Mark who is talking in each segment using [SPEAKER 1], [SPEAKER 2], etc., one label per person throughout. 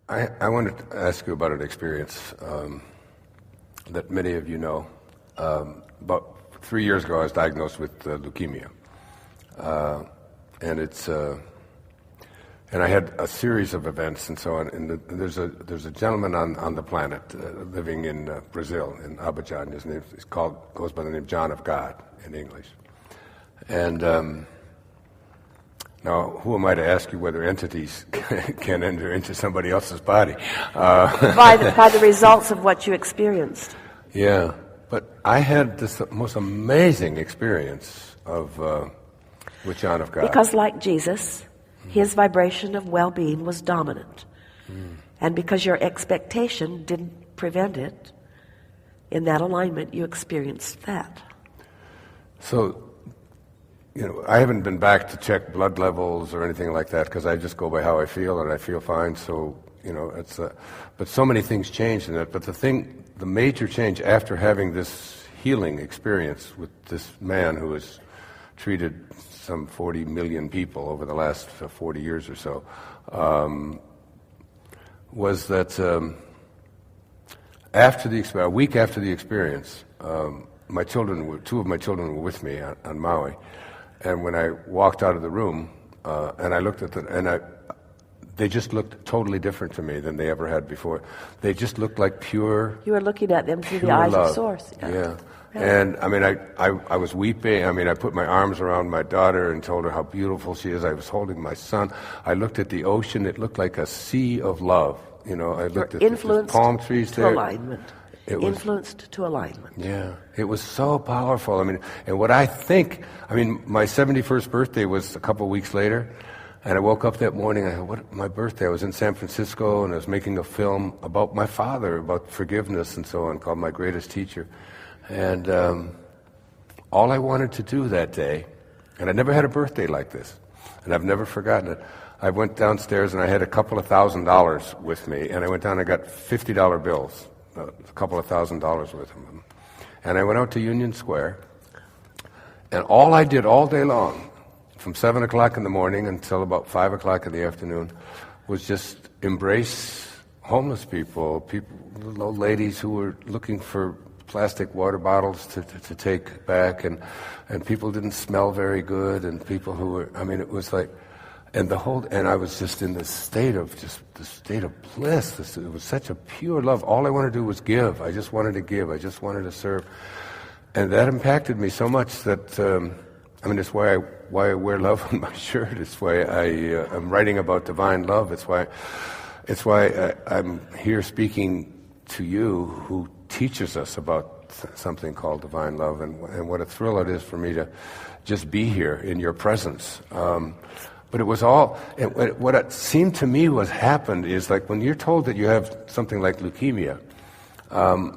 [SPEAKER 1] I wanted to ask you about an experience that many of you know. About 3 years ago, I was diagnosed with leukemia, and I had a series of events and so on. And there's a gentleman on the planet living in Brazil, in Abidjan. His name goes by the name John of God in English. And now, who am I to ask you whether entities can enter into somebody else's body?
[SPEAKER 2] By the results of what you experienced.
[SPEAKER 1] Yeah, but I had this most amazing experience with John of God.
[SPEAKER 2] Because like Jesus, his vibration of well-being was dominant. And because your expectation didn't prevent it, in that alignment, you experienced that.
[SPEAKER 1] So, I haven't been back to check blood levels or anything like that because I just go by how I feel, and I feel fine. So, it's but so many things changed in it. But the major change after having this healing experience with this man who has treated some 40 million people over the last 40 years or so, was that a week after the experience, two of my children were with me on Maui. And when I walked out of the room, and I looked at they just looked totally different to me than they ever had before. They just looked like pure.
[SPEAKER 2] You were looking at them through the eyes
[SPEAKER 1] love.
[SPEAKER 2] of Source.
[SPEAKER 1] Yeah. And I mean, I was weeping. I mean, I put my arms around my daughter and told her how beautiful she is. I was holding my son. I looked at the ocean. It looked like a sea of love. I looked at the palm trees there.
[SPEAKER 2] Alignment. Influenced to alignment.
[SPEAKER 1] Yeah, it was so powerful. I mean, and what I think, my 71st birthday was a couple of weeks later, and I woke up that morning, my birthday, I was in San Francisco, and I was making a film about my father, about forgiveness and so on, called My Greatest Teacher. And all I wanted to do that day, and I never had a birthday like this, and I've never forgotten it, I went downstairs and I had a couple of $1,000s with me, and I went down and I got $50 bills. A couple of $1,000s with him. And I went out to Union Square, and all I did all day long, from 7 o'clock in the morning until about 5 o'clock in the afternoon, was just embrace homeless people, little old ladies who were looking for plastic water bottles to take back, and people didn't smell very good, and people who were, it was like, and I was just in this state of bliss. It was such a pure love. All I wanted to do was give. I just wanted to give. I just wanted to serve, and that impacted me so much that it's why I wear love on my shirt. It's why I'm writing about divine love. It's why I'm here speaking to you, who teaches us about something called divine love, and what a thrill it is for me to just be here in your presence. But it was all, what it seemed to me was happened is, like, when you're told that you have something like leukemia,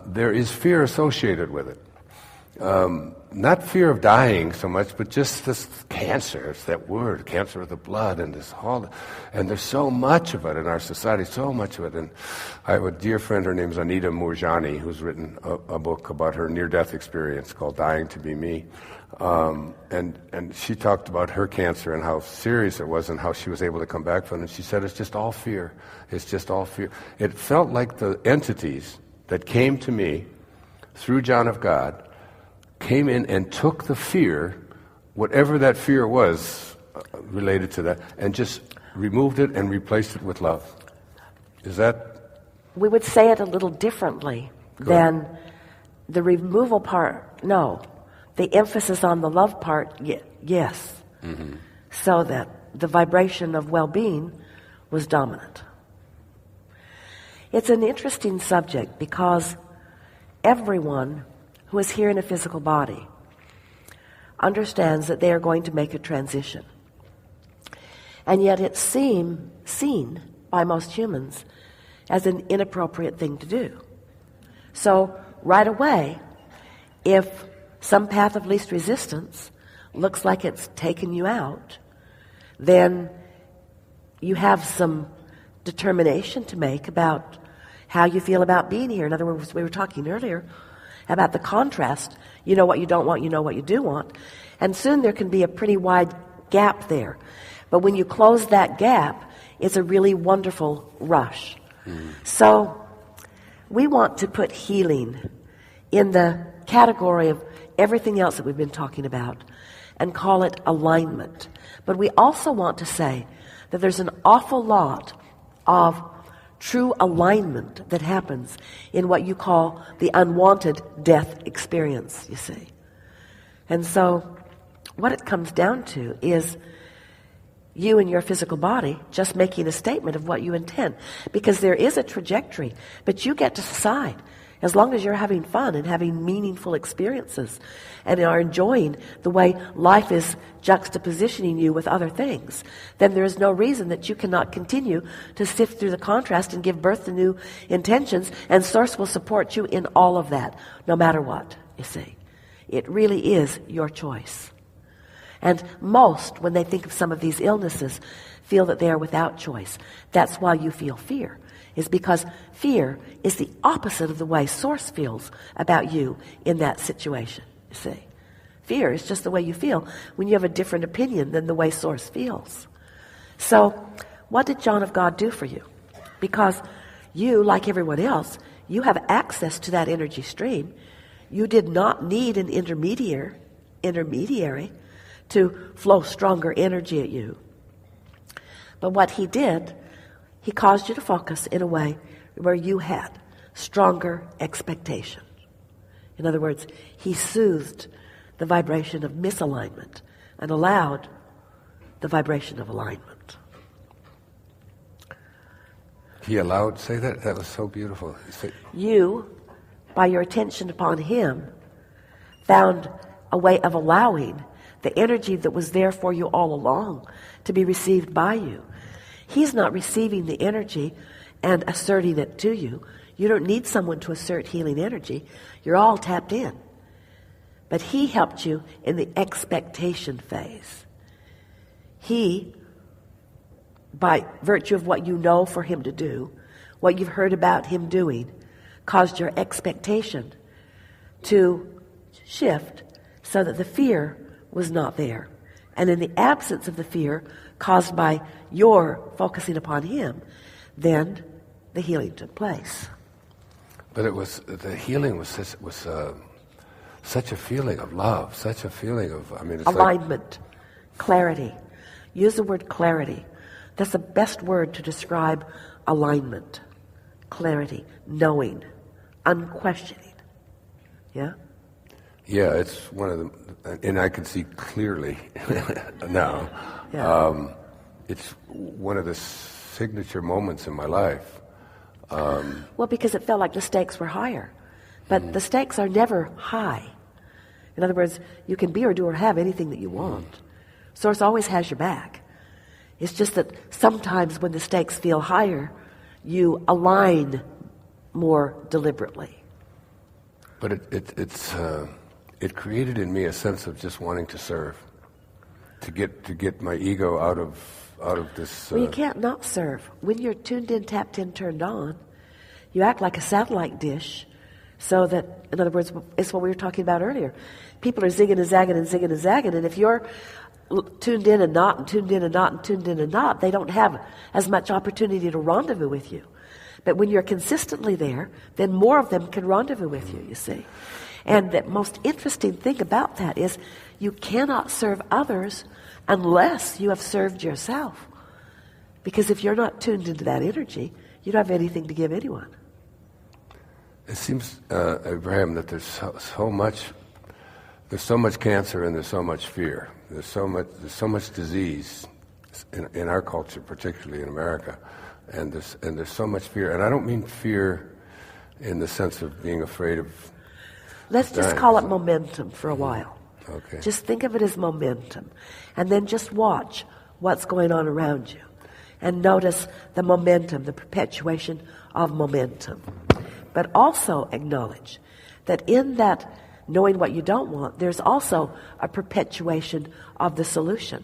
[SPEAKER 1] there is fear associated with it. Not fear of dying so much, but just this cancer. It's that word, cancer of the blood, and there's so much of it in our society, so much of it. And I have a dear friend, her name's Anita Moorjani, who's written a book about her near-death experience called Dying to Be Me. And she talked about her cancer and how serious it was and how she was able to come back from it. And she said, it's just all fear. It's just all fear. It felt like the entities that came to me through John of God came in and took the fear, whatever that fear was related to that, and just removed it and replaced it with love. Is that?
[SPEAKER 2] We would say it a little differently than the removal part. No. The emphasis on the love part, yes. Mm-hmm. So that the vibration of well-being was dominant. It's an interesting subject because everyone who is here in a physical body understands that they are going to make a transition. And yet it's seen by most humans as an inappropriate thing to do. So right away, if some path of least resistance looks like it's taken you out, then you have some determination to make about how you feel about being here. In other words, we were talking earlier about the contrast. You know what you don't want, you know what you do want. And soon there can be a pretty wide gap there. But when you close that gap, it's a really wonderful rush. So we want to put healing in the category of everything else that we've been talking about and call it alignment. But we also want to say that there's an awful lot of true alignment that happens in what you call the unwanted death experience, you see. And so what it comes down to is you and your physical body just making a statement of what you intend. Because there is a trajectory, but you get to decide. As long as you're having fun and having meaningful experiences and are enjoying the way life is juxtapositioning you with other things, then there is no reason that you cannot continue to sift through the contrast and give birth to new intentions, and Source will support you in all of that, no matter what, you see. It really is your choice. And most, when they think of some of these illnesses, feel that they are without choice. That's why you feel fear, is because fear is the opposite of the way Source feels about you in that situation, you see. Fear is just the way you feel when you have a different opinion than the way Source feels. So, what did John of God do for you? Because you, like everyone else, you have access to that energy stream. You did not need an intermediary to flow stronger energy at you. But what he did, he caused you to focus in a way where you had stronger expectation. In other words, he soothed the vibration of misalignment and allowed the vibration of alignment.
[SPEAKER 1] He allowed, say that? That was so beautiful.
[SPEAKER 2] You, by your attention upon him, found a way of allowing the energy that was there for you all along to be received by you. He's not receiving the energy and asserting it to you. You don't need someone to assert healing energy. You're all tapped in. But he helped you in the expectation phase. He, by virtue of what you know for him to do, what you've heard about him doing, caused your expectation to shift so that the fear was not there. And in the absence of the fear caused by your focusing upon him, then the healing took place.
[SPEAKER 1] But the healing was such a feeling of love, such a feeling of, it's
[SPEAKER 2] alignment, clarity. Use the word clarity. That's the best word to describe alignment. Clarity, knowing, unquestioning. Yeah?
[SPEAKER 1] Yeah, it's one of the, and I can see clearly now.
[SPEAKER 2] Yeah.
[SPEAKER 1] It's one of the signature moments in my life.
[SPEAKER 2] Well, because it felt like the stakes were higher. But the stakes are never high. In other words, you can be or do or have anything that you want. Source always has your back. It's just that sometimes when the stakes feel higher, you align more deliberately.
[SPEAKER 1] But it created in me a sense of just wanting to serve, to get my ego out of this.
[SPEAKER 2] Well, you can't not serve. When you're tuned in, tapped in, turned on, you act like a satellite dish, so that, in other words, it's what we were talking about earlier. People are zigging and zagging and zigging and zagging, and if you're tuned in and not, and tuned in and not, and tuned in and not, they don't have as much opportunity to rendezvous with you. But when you're consistently there, then more of them can rendezvous with you, you see. And the most interesting thing about that is you cannot serve others unless you have served yourself. Because if you're not tuned into that energy, you don't have anything to give anyone.
[SPEAKER 1] It seems, Abraham, that there's so much cancer and there's so much fear. There's so much disease in our culture, particularly in America, and there's so much fear. And I don't mean fear in the sense of being afraid of.
[SPEAKER 2] Let's just call it momentum for a while.
[SPEAKER 1] Okay.
[SPEAKER 2] Just think of it as momentum, and then just watch what's going on around you, and notice the momentum, the perpetuation of momentum. But also acknowledge that in that knowing what you don't want, there's also a perpetuation of the solution.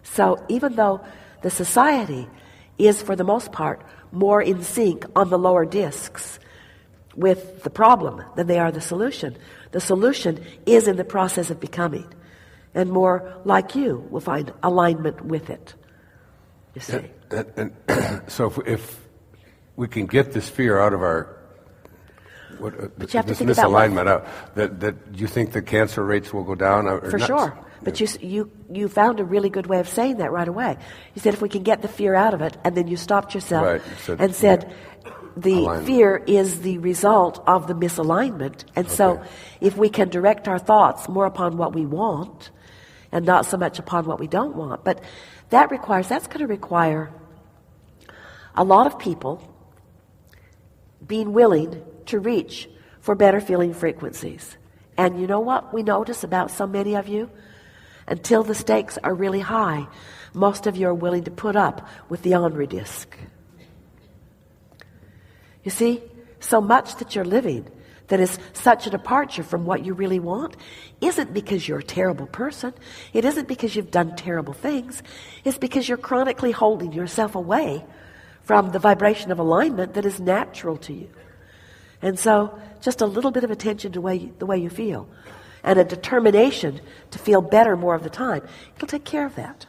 [SPEAKER 2] So even though the society is, for the most part, more in sync on the lower discs with the problem than they are the solution is in the process of becoming. And more like you will find alignment with it. You see?
[SPEAKER 1] And so if we can get this fear out of our
[SPEAKER 2] but you have to
[SPEAKER 1] this
[SPEAKER 2] think about
[SPEAKER 1] misalignment out, that you think the cancer rates will go down?
[SPEAKER 2] For sure. But you found a really good way of saying that right away. You said if we can get the fear out of it, and then you stopped yourself and said the alignment. Fear is the result of the misalignment. And so if we can direct our thoughts more upon what we want and not so much upon what we don't want. But that's going to require a lot of people being willing to reach for better feeling frequencies. And you know what we notice about so many of you? Until the stakes are really high, most of you are willing to put up with the Henri disc. You see, so much that you're living that is such a departure from what you really want isn't because you're a terrible person. It isn't because you've done terrible things. It's because you're chronically holding yourself away from the vibration of alignment that is natural to you. And so just a little bit of attention to the way you feel and a determination to feel better more of the time, it'll take care of that.